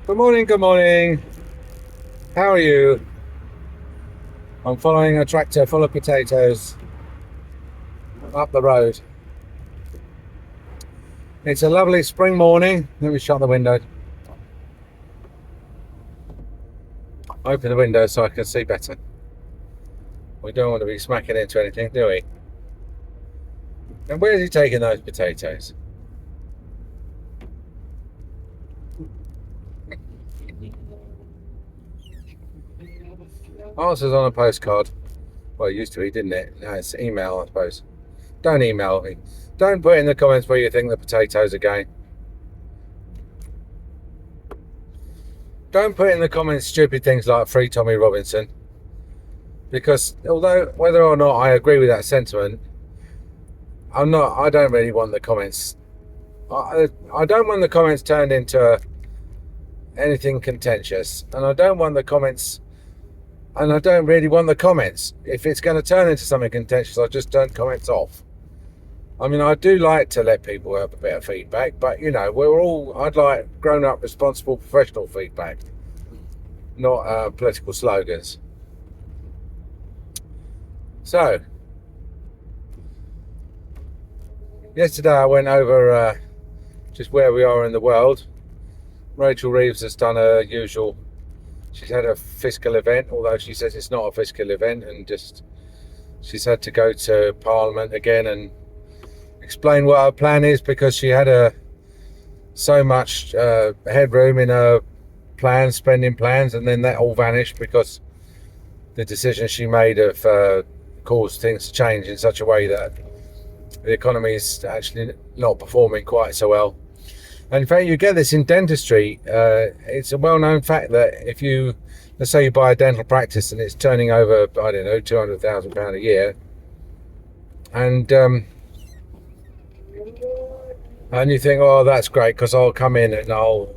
Good morning, good morning. How are you? I'm following a tractor full of potatoes up the road. It's a lovely spring morning. Let me shut the window. Open the window so I can see better. We don't want to be smacking into anything, do we? And where's he taking those potatoes? Answers on a postcard. Well, it used to be, didn't it? Now it's email, I suppose. Don't email me. Don't put in the comments where you think the potatoes are going. Don't put in the comments stupid things like free Tommy Robinson. Because although whether or not I agree with that sentiment, I don't really want the comments. I don't want the comments turned into anything contentious, and I don't want the comments, and I don't really want the comments. If it's going to turn into something contentious, I just turn comments off. I mean, I do like to let people have a bit of feedback, but I'd like grown-up, responsible, professional feedback, not political slogans. So, yesterday I went over just where we are in the world. Rachel Reeves has done her usual. She's had a fiscal event, although she says it's not a fiscal event, and she's had to go to Parliament again and explain what her plan is, because she had so much headroom in her spending plans, and then that all vanished because the decisions she made have caused things to change in such a way that the economy is actually not performing quite so well. And in fact, you get this in dentistry. It's a well-known fact that if let's say you buy a dental practice and it's turning over, I don't know, £200,000 a year, and you think, oh, that's great, because I'll come in and I'll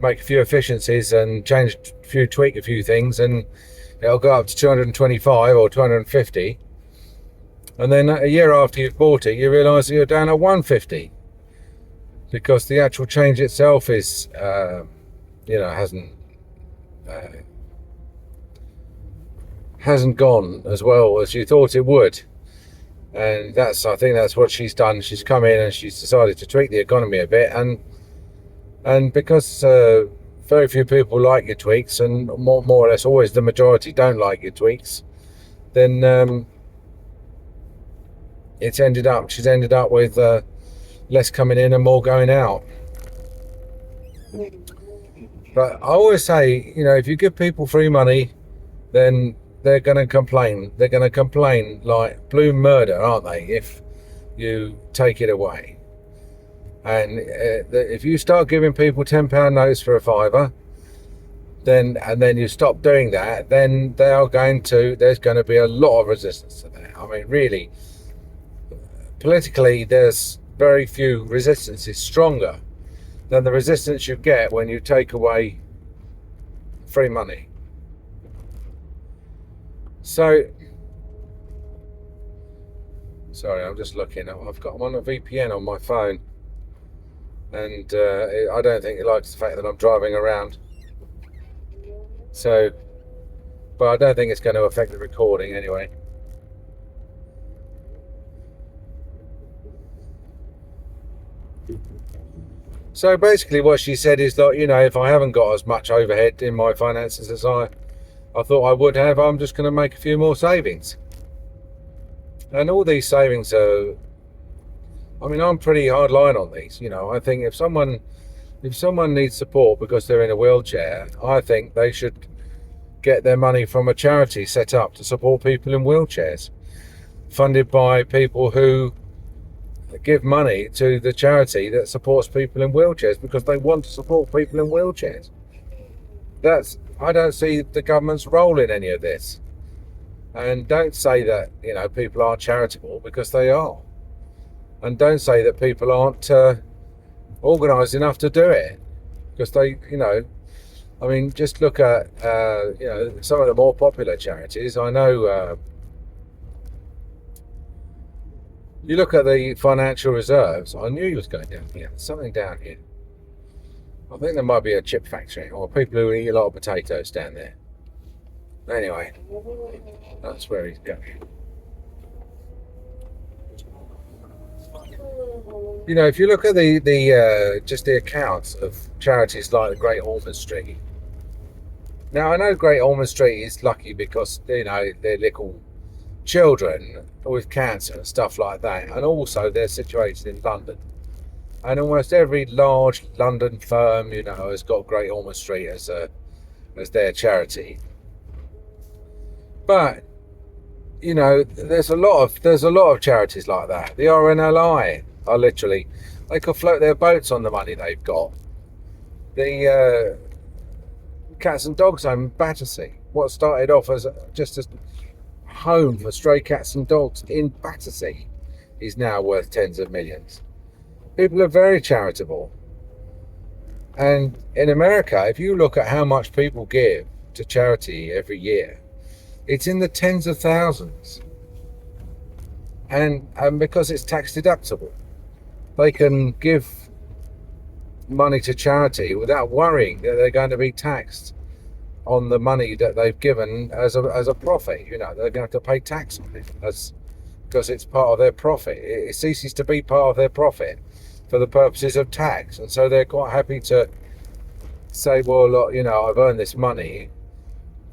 make a few efficiencies and tweak a few things, and it'll go up to 225 or 250. And then a year after you've bought it, you realise that you're down at 150, because the actual change itself is, hasn't gone as well as you thought it would. And I think that's what she's done. She's come in and she's decided to tweak the economy a bit, and because very few people like your tweaks, and more or less always the majority don't like your tweaks, then she's ended up with less coming in and more going out. But I always say, if you give people free money, then they're going to complain. They're going to complain like blue murder, aren't they, if you take it away. And if you start giving people £10 notes for a fiver, and then you stop doing that, then there's going to be a lot of resistance to that. I mean, really, politically, there's very few resistances stronger than the resistance you get when you take away free money. So, sorry, I'm just looking. I'm on a VPN on my phone, and I don't think it likes the fact that I'm driving around. So, but I don't think it's going to affect the recording anyway. So basically what she said is that, if I haven't got as much overhead in my finances as I thought I would have, I'm just going to make a few more savings. And all these savings I'm pretty hard line on these. I think if someone needs support because they're in a wheelchair, I think they should get their money from a charity set up to support people in wheelchairs, funded by people who give money to the charity that supports people in wheelchairs because they want to support people in wheelchairs. I don't see the government's role in any of this. And don't say that, people aren't charitable, because they are. And don't say that people aren't organised enough to do it, because they, just look at, some of the more popular charities. I know, you look at the financial reserves. I knew he was going down here. There's something down here. I think there might be a chip factory or people who eat a lot of potatoes down there. Anyway, that's where he's going. You know, if you look at the just the accounts of charities like the Great Ormond Street. Now I know Great Ormond Street is lucky because you know they're little children with cancer and stuff like that, and also they're situated in London. And almost every large London firm, you know, has got Great Ormond Street as their charity. But you know, there's a lot of charities like that. The RNLI are literally, they could float their boats on the money they've got. The Cats and Dogs Home in Battersea, what started off as just a home for stray cats and dogs in Battersea, is now worth tens of millions. People are very charitable. And in America, if you look at how much people give to charity every year, it's in the tens of thousands. And because it's tax deductible, they can give money to charity without worrying that they're going to be taxed on the money that they've given as a profit. You know, they're going to have to pay tax on it because it's part of their profit. It ceases to be part of their profit for the purposes of tax. And so they're quite happy to say, well, look, you know, I've earned this money,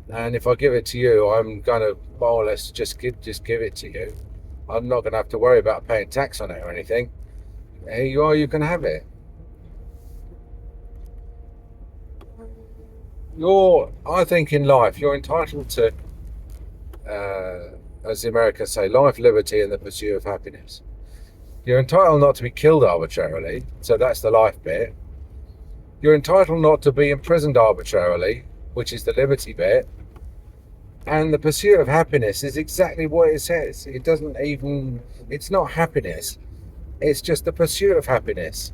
and if I give it to you, I'm going to more or less just give it to you. I'm not going to have to worry about paying tax on it or anything. Here you are, you can have it. I think in life, you're entitled to, as the Americans say, life, liberty, and the pursuit of happiness. You're entitled not to be killed arbitrarily, so that's the life bit. You're entitled not to be imprisoned arbitrarily, which is the liberty bit. And the pursuit of happiness is exactly what it says. It's not happiness. It's just the pursuit of happiness.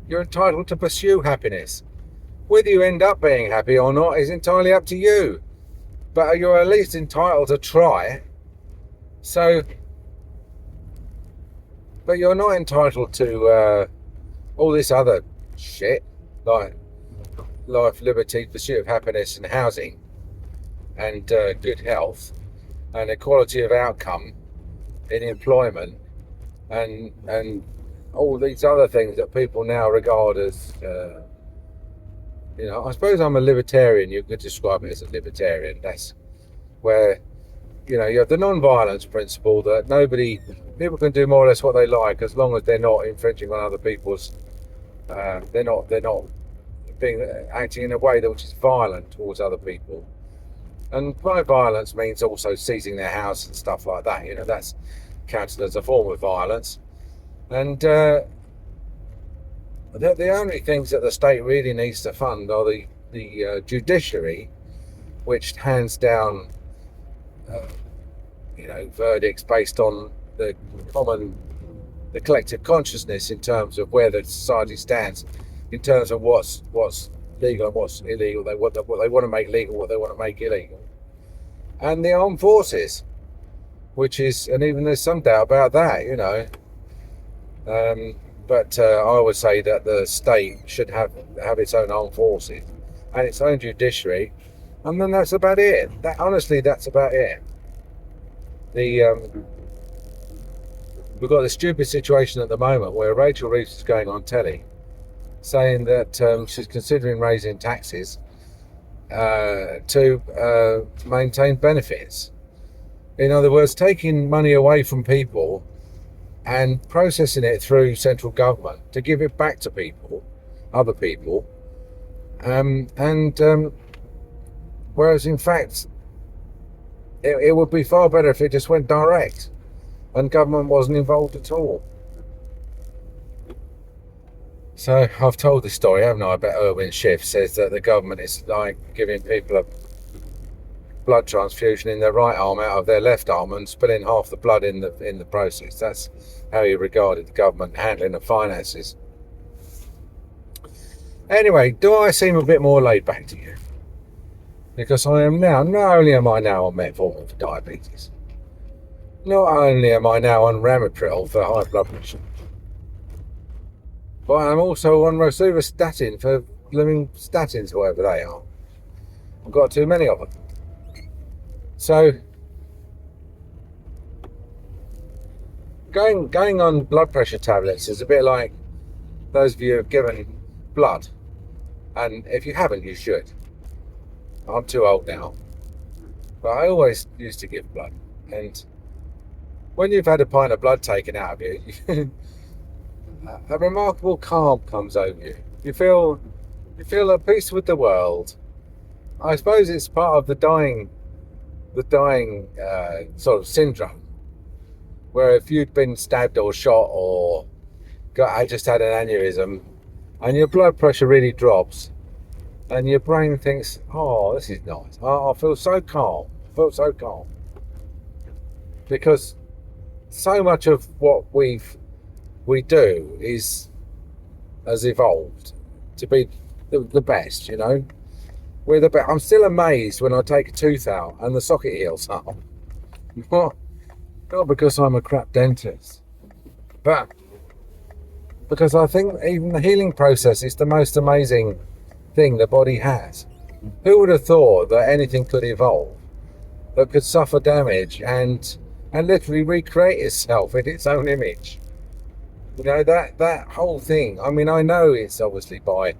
You're entitled to pursue happiness. Whether you end up being happy or not is entirely up to you. But you're at least entitled to try. But you're not entitled to all this other shit, like life, liberty, pursuit of happiness and housing and good health and equality of outcome in employment and all these other things that people now regard as you know, I suppose I'm a libertarian. You could describe it as a libertarian. That's where, you know, you have the non-violence principle that people can do more or less what they like as long as they're not infringing on other people's they're not acting in a way which is violent towards other people. And by violence means also seizing their house and stuff like that. You know, that's counted as a form of violence. And the only things that the state really needs to fund are the judiciary, which hands down, you know, verdicts based on the collective consciousness in terms of where the society stands, in terms of what's legal and what's illegal, what they want to make legal, what they want to make illegal. And the armed forces, and even there's some doubt about that, you know. But I would say that the state should have its own armed forces and its own judiciary, and then that's about it. Honestly, that's about it. We've got this stupid situation at the moment where Rachel Reeves is going on telly saying that she's considering raising taxes to maintain benefits. In other words, taking money away from people and processing it through central government to give it back to people, other people. Whereas in fact, it would be far better if it just went direct and government wasn't involved at all. So I've told this story, haven't I? I bet Erwin Schiff says that the government is like giving people a blood transfusion in their right arm out of their left arm and spilling half the blood in the process. That's how he regarded the government handling the finances. Anyway, do I seem a bit more laid back to you? Because I am now, not only am I now on metformin for diabetes, not only am I now on Ramipril for high blood pressure, but I'm also on rosuvastatin for blooming statins, whatever they are. I've got too many of them. So going on blood pressure tablets is a bit like those of you who have given blood, and if you haven't, you should. I'm too old now, but I always used to give blood, and when you've had a pint of blood taken out of you, a remarkable calm comes over you. You feel at peace with the world. I suppose it's part of the dying sort of syndrome, where if you'd been stabbed or shot or I just had an aneurysm, and your blood pressure really drops, and your brain thinks, "Oh, this is nice. I feel so calm. I feel so calm," because so much of what we do has evolved to be the best. We're the best. I'm still amazed when I take a tooth out and the socket heals up. Not because I'm a crap dentist, but because I think even the healing process is the most amazing thing the body has. Who would have thought that anything could evolve, that could suffer damage and literally recreate itself in its own image? That whole thing. I mean, I know it's obviously by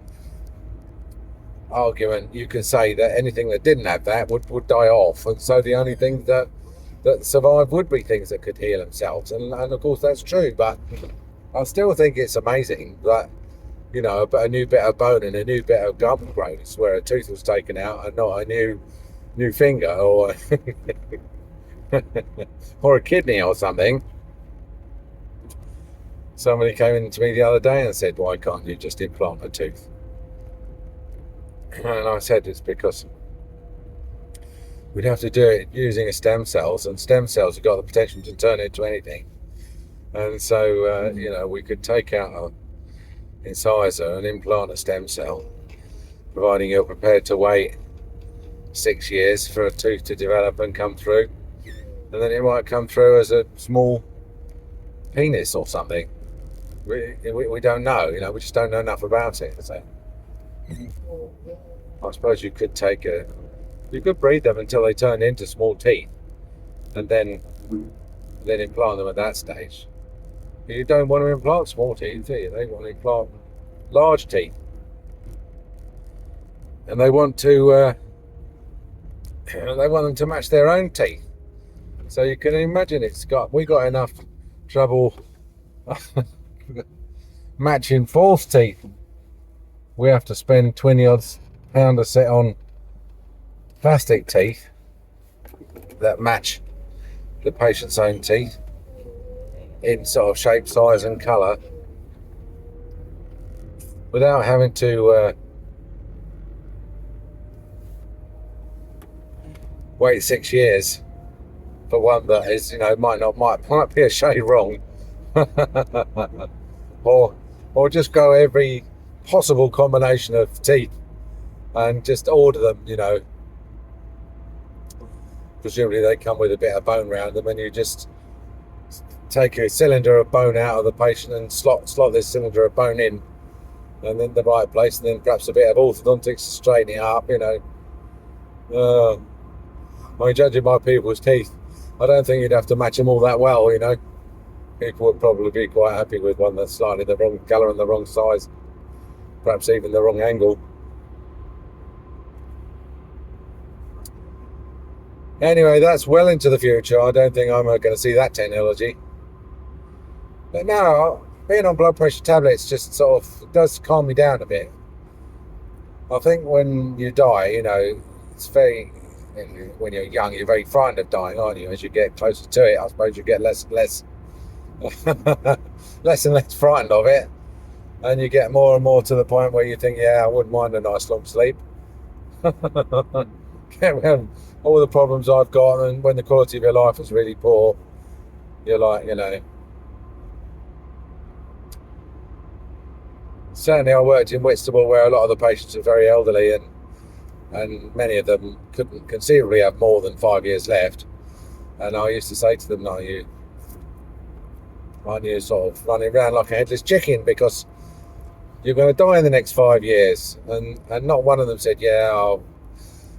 argument you can say that anything that didn't have that would die off, and so the only things that survive would be things that could heal themselves, and of course that's true, but I still think it's amazing that a new bit of bone and a new bit of gum grows where a tooth was taken out and not a new finger or or a kidney or something. Somebody came in to me the other day and said, "Why can't you just implant a tooth?" And I said, "It's because we'd have to do it using stem cells, and stem cells have got the potential to turn into anything. And so, we could take out an incisor and implant a stem cell, providing you're prepared to wait 6 years for a tooth to develop and come through. And then it might come through as a small penis or something. We don't know, we just don't know enough about it. So I suppose you could you could breed them until they turn into small teeth, and then implant them at that stage. You don't want to implant small teeth, do you? They want to implant large teeth, and they want them to match their own teeth. So you can imagine we got enough trouble matching false teeth. We have to spend £20 a set on plastic teeth that match the patient's own teeth in sort of shape, size and colour, without having to wait 6 years for one that is, might be a shade wrong, or just go every possible combination of teeth and just order them. Presumably they come with a bit of bone around them, and you just take a cylinder of bone out of the patient and slot this cylinder of bone in, and in the right place, and then perhaps a bit of orthodontics to straighten it up. Judging by people's teeth, I don't think you'd have to match them all that well. People would probably be quite happy with one that's slightly the wrong colour and the wrong size, perhaps even the wrong angle. Anyway, that's well into the future. I don't think I'm going to see that technology. But now, being on blood pressure tablets just sort of does calm me down a bit. I think when you die, it's when you're young, you're very frightened of dying, aren't you? As you get closer to it, I suppose you get less and less frightened of it. And you get more and more to the point where you think, yeah, I wouldn't mind a nice long sleep. All the problems I've got, and when the quality of your life is really poor, you're like, certainly I worked in Whitstable, where a lot of the patients are very elderly, and many of them couldn't conceivably have more than 5 years left. And I used to say to them, aren't you sort of running around like a headless chicken? Because you're going to die in the next 5 years. And not one of them said, yeah,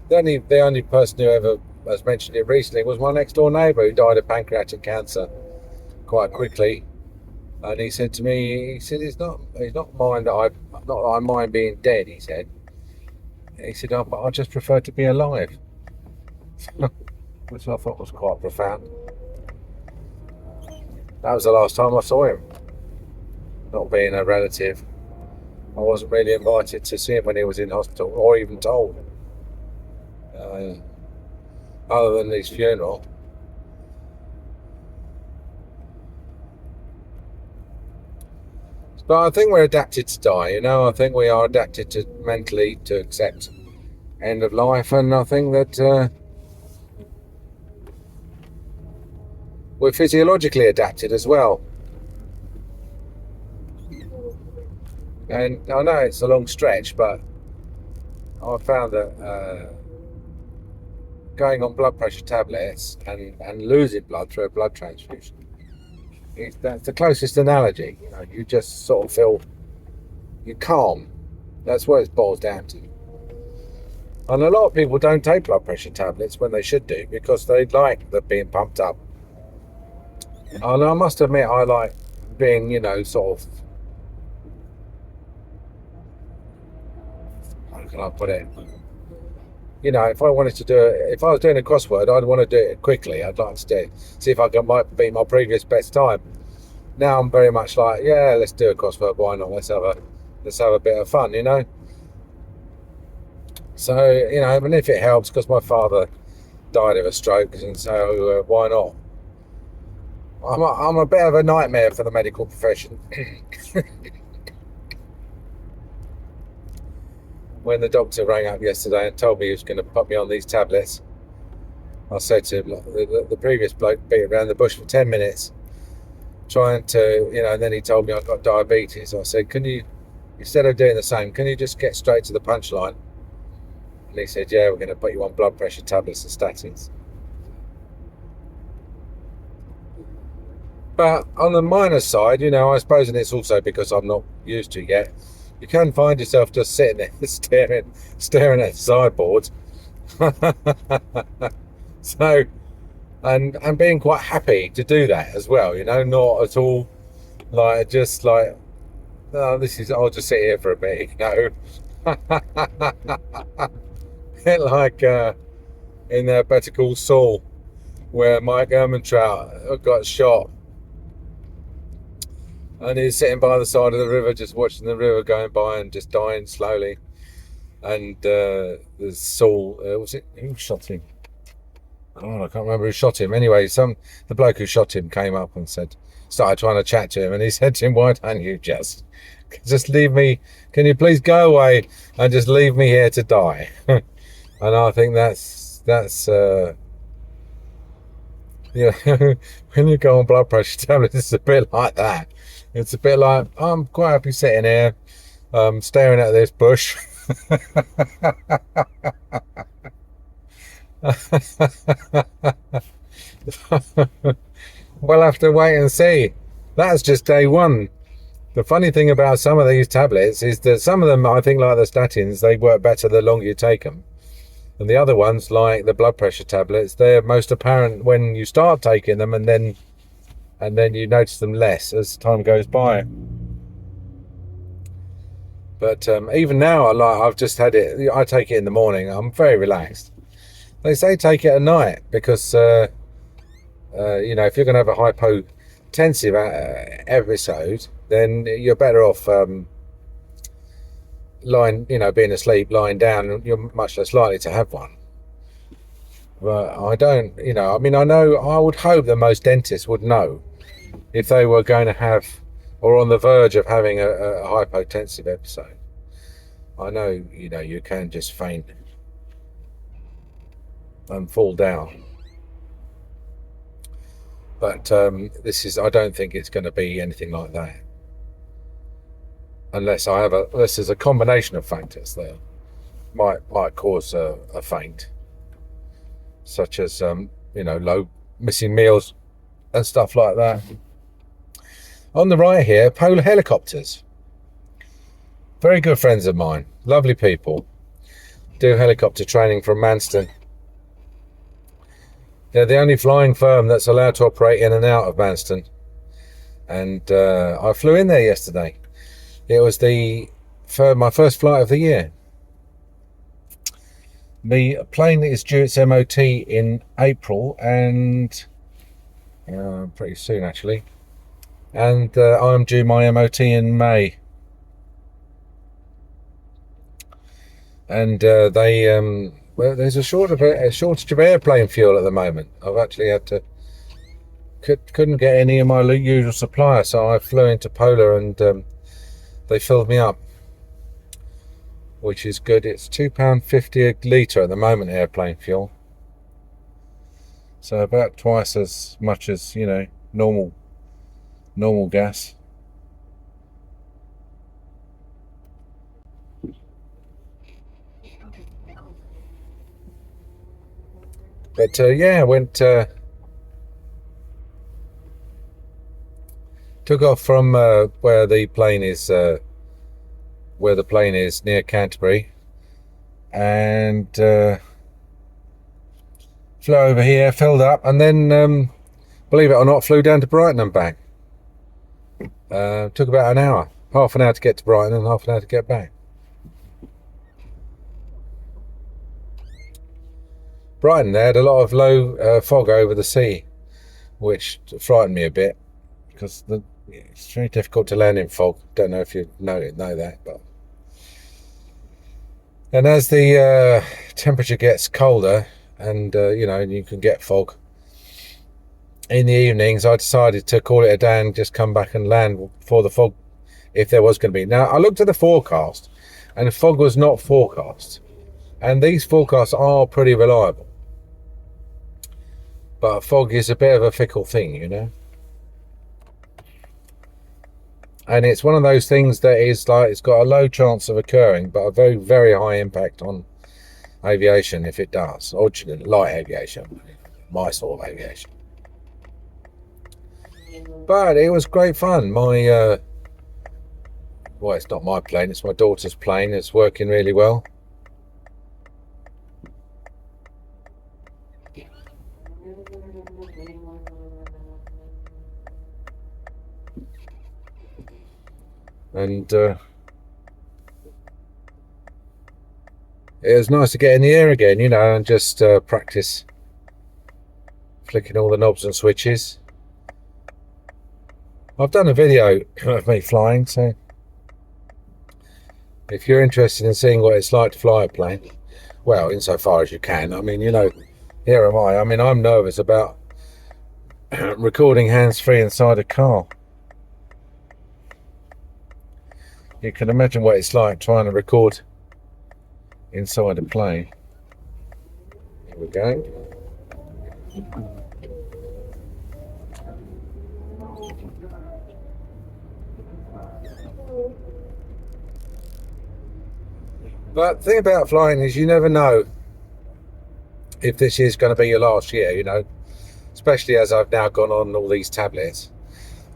the only person who ever has mentioned it recently was my next door neighbour, who died of pancreatic cancer quite quickly. And he said to me, he said, it's not mind that not that I mind being dead, he said. He said, oh, but I just prefer to be alive. Which I thought was quite profound. That was the last time I saw him. Not being a relative, I wasn't really invited to see him when he was in hospital, or even told. Other than his funeral. But I think we're adapted to die, you know. I think we are adapted to mentally to accept end of life, and I think that we're physiologically adapted as well. And I know it's a long stretch, but I found that going on blood pressure tablets and losing blood through a blood transfusion, that's the closest analogy. You know, you just sort of feel you're calm. That's what it boils down to. And a lot of people don't take blood pressure tablets when they should do, because they like the being pumped up. And I must admit, I like being, you know, sort of, how can I put it? You know, if I wanted to do it, if I was doing a crossword, I'd want to do it quickly. I'd like to see if I might beat my previous best time. Now I'm very much like, yeah, let's do a crossword. Why not? Let's have a bit of fun, you know. So, you know, and if it helps, because my father died of a stroke, and so why not? I'm a bit of a nightmare for the medical profession. When the doctor rang up yesterday and told me he was going to put me on these tablets, I said to him, the previous bloke beat around the bush for 10 minutes trying to, you know, and then he told me I've got diabetes. I said, can you, instead of doing the same, can you just get straight to the punchline? And he said, yeah, we're going to put you on blood pressure tablets and statins. But on the minor side, you know, I suppose, and it's also because I'm not used to it yet, you can find yourself just sitting there staring at the sideboard. So, and being quite happy to do that as well, you know, not at all like just like, oh, I'll just sit here for a bit, you know. Like in Better Call Saul, where Mike Ehrmantraut got shot. And he's sitting by the side of the river, just watching the river going by and just dying slowly. And there's Saul, who shot him? Oh, I can't remember who shot him. Anyway, the bloke who shot him came up and started trying to chat to him. And he said to him, why don't you just leave me? Can you please go away and just leave me here to die? And I think that's you know, when you go on blood pressure tablets, it's a bit like that. It's a bit like, I'm quite happy sitting here, staring at this bush. We'll have to wait and see. That's just day one. The funny thing about some of these tablets is that some of them, I think, like the statins, they work better the longer you take them. And the other ones, like the blood pressure tablets, they're most apparent when you start taking them, and then you notice them less as time goes by. But even now, I've just had it. I take it in the morning. I'm very relaxed. They say take it at night because you know, if you're going to have a hypotensive episode, then you're better off being asleep, lying down. You're much less likely to have one. But I don't, you know, I mean, I would hope that most dentists would know if they were going to have, or on the verge of having a hypotensive episode. I know, you know, you can just faint and fall down. But I don't think it's going to be anything like that. Unless there's a combination of factors there might cause a faint, such as you know, missing meals and stuff like that. On the right here, polar helicopters. Very good friends of mine, lovely people. Do helicopter training from Manston. They're the only flying firm that's allowed to operate in and out of Manston. And I flew in there yesterday. It was my first flight of the year. The plane is due its MOT in April, and pretty soon actually. And I'm due my MOT in May. And well, there's a shortage of airplane fuel at the moment. I've actually had to couldn't get any of my usual supplier, so I flew into Polar and they filled me up, which is good. It's £2.50 a litre at the moment, airplane fuel. So about twice as much as, you know, normal gas. But yeah, I went took off from where the plane is near Canterbury, and flew over here, filled up, and then believe it or not, flew down to Brighton and back. Took about an hour, half an hour to get to Brighton and half an hour to get back. Brighton, they had a lot of low fog over the sea, which frightened me a bit, because it's very difficult to land in fog. Don't know if you know that, but and as the temperature gets colder, and you know, you can get fog in the evenings, I decided to call it a day and just come back and land before the fog, if there was going to be. Now I looked at the forecast, and the fog was not forecast, and these forecasts are pretty reliable. But fog is a bit of a fickle thing, you know. And it's one of those things that is like, it's got a low chance of occurring, but a very, very high impact on aviation if it does. Or light aviation, my sort of aviation. But it was great fun. Well, it's not my plane, it's my daughter's plane. It's working really well. And it was nice to get in the air again, you know, and just practice flicking all the knobs and switches. I've done a video of me flying, so if you're interested in seeing what it's like to fly a plane, well, insofar as you can. I mean, you know, here am I. I mean, I'm nervous about recording hands-free inside a car. You can imagine what it's like trying to record inside a plane. Here we go. But the thing about flying is you never know if this is going to be your last year, you know, especially as I've now gone on all these tablets.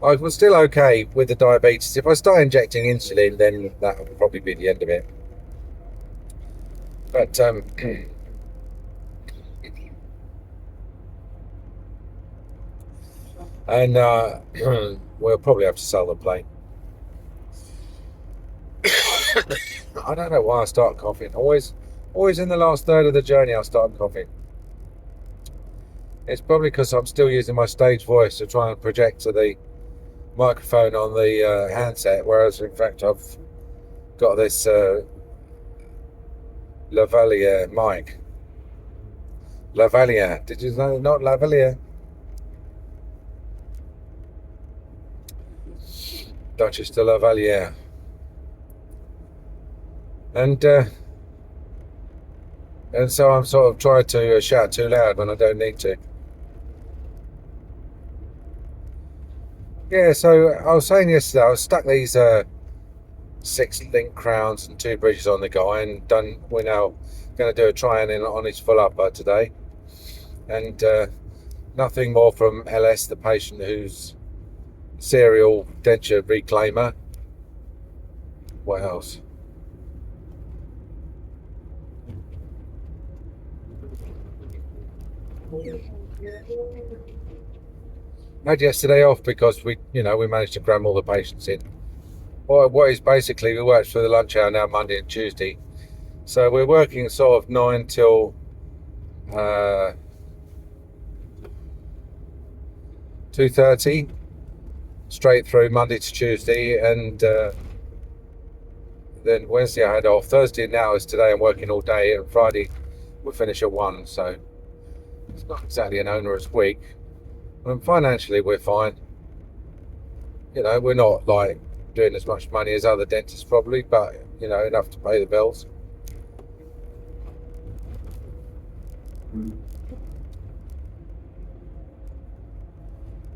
I was still okay with the diabetes. If I start injecting insulin, then that will probably be the end of it. But and we'll probably have to sell the plane. I don't know why I start coughing. Always in the last third of the journey I start coughing. It's probably because I'm still using my stage voice to try and project to the microphone on the handset, whereas in fact I've got this lavalier mic. Lavalier, did you know? Not lavalier. Duchess de Lavalier. And so I'm sort of trying to shout too loud when I don't need to. Yeah, so I was saying yesterday, I stuck these 6 link crowns and 2 bridges on the guy, and we're now going to do a try-in on his full upper today. And nothing more from LS, the patient who's serial denture reclaimer. What else? I had yesterday off because we managed to cram all the patients in. What is basically, we worked for the lunch hour now, Monday and Tuesday. So we're working sort of 9 till 2:30, straight through Monday to Tuesday, and then Wednesday I had off. Thursday now is today, I'm working all day, and Friday we'll finish at 1. So it's not exactly an onerous week. And financially we're fine. We're not like doing as much money as other dentists probably, but enough to pay the bills.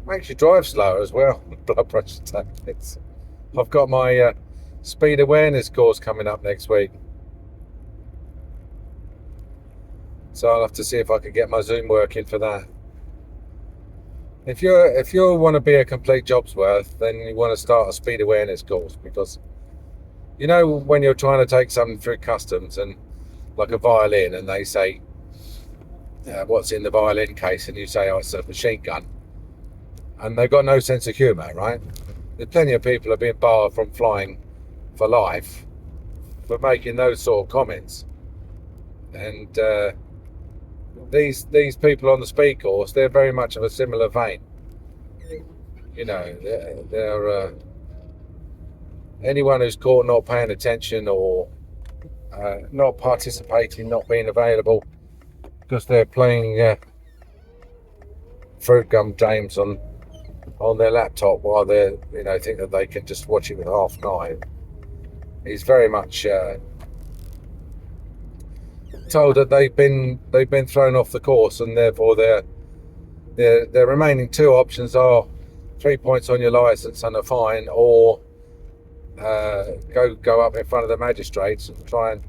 Makes you drive slower as well. Blood pressure tablets. I've got my speed awareness course coming up next week, so I'll have to see if I can get my Zoom working for that. If you want to be a complete job's worth, then you want to start a speed awareness course, because when you're trying to take something through customs, and like a violin, and they say what's in the violin case, and you say, oh, it's a machine gun, and they've got no sense of humour, right? There's plenty of people have been barred from flying for life for making those sort of comments, and these people on the speed course, they're very much of a similar vein. They're anyone who's caught not paying attention, or not participating, not being available because they're playing fruit gum games on their laptop while they're think that they can just watch it with half an eye. He's very much told that they've been thrown off the course, and therefore their remaining 2 options are 3 points on your license and a fine, or go up in front of the magistrates and try and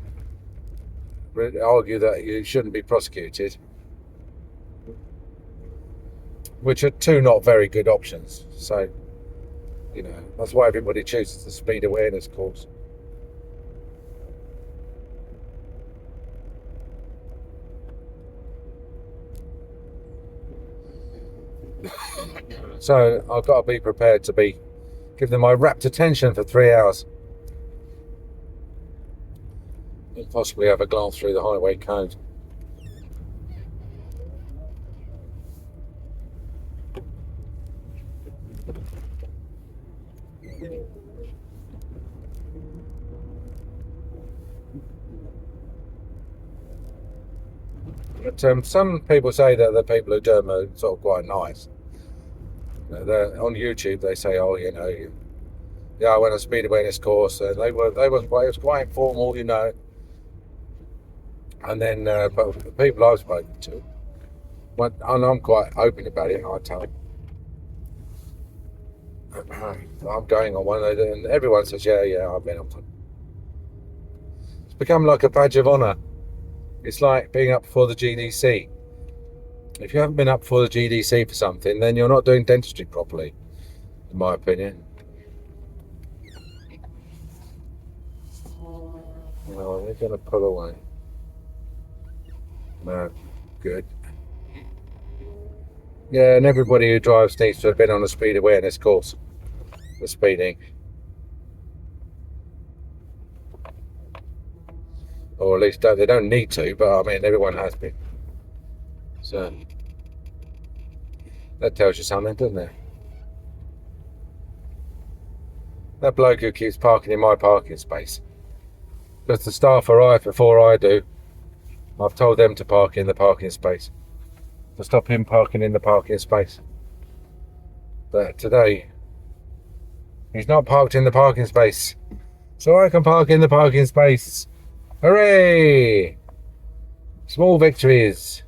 argue that you shouldn't be prosecuted, which are 2 not very good options. So that's why everybody chooses the speed awareness course. So I've got to be prepared to give them my rapt attention for 3 hours, and possibly have a glance through the highway code. But some people say that the people who do them are sort of quite nice. They're on YouTube. They say, "Oh, I went on a speed awareness course, and it was quite informal, And then, but the people I've spoken to, and I'm quite open about it. I tell them I'm going on one, and everyone says, "Yeah, I've been on one." It's become like a badge of honour. It's like being up before the GDC. If you haven't been up before the GDC for something, then you're not doing dentistry properly, in my opinion. Well, they're going to pull away. No, good. Yeah, and everybody who drives needs to have been on a speed awareness course for speeding. Or at least they don't need to, but I mean, everyone has been. So that tells you something, doesn't it? That bloke who keeps parking in my parking space, because the staff arrive before I do, I've told them to park in the parking space, to stop him parking in the parking space. But today, he's not parked in the parking space, so I can park in the parking space. Hooray! Small victories.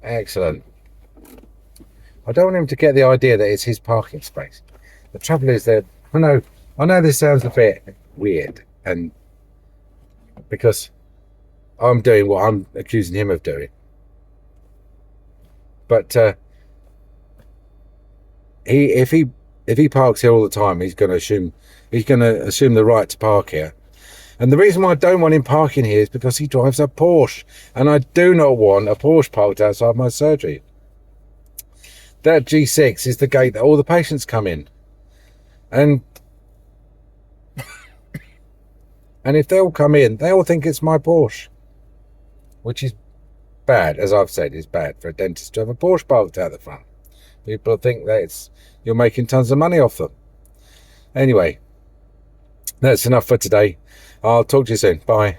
Excellent. I don't want him to get the idea that it's his parking space. The trouble is that I know this sounds a bit weird, and because I'm doing what I'm accusing him of doing, but if he parks here all the time, he's going to assume the right to park here. And the reason why I don't want him parking here is because he drives a Porsche. And I do not want a Porsche parked outside my surgery. That G6 is the gate that all the patients come in. And if they all come in, they all think it's my Porsche. Which is bad, as I've said, it's bad for a dentist to have a Porsche parked out the front. People think that you're making tons of money off them. Anyway, that's enough for today. I'll talk to you soon. Bye.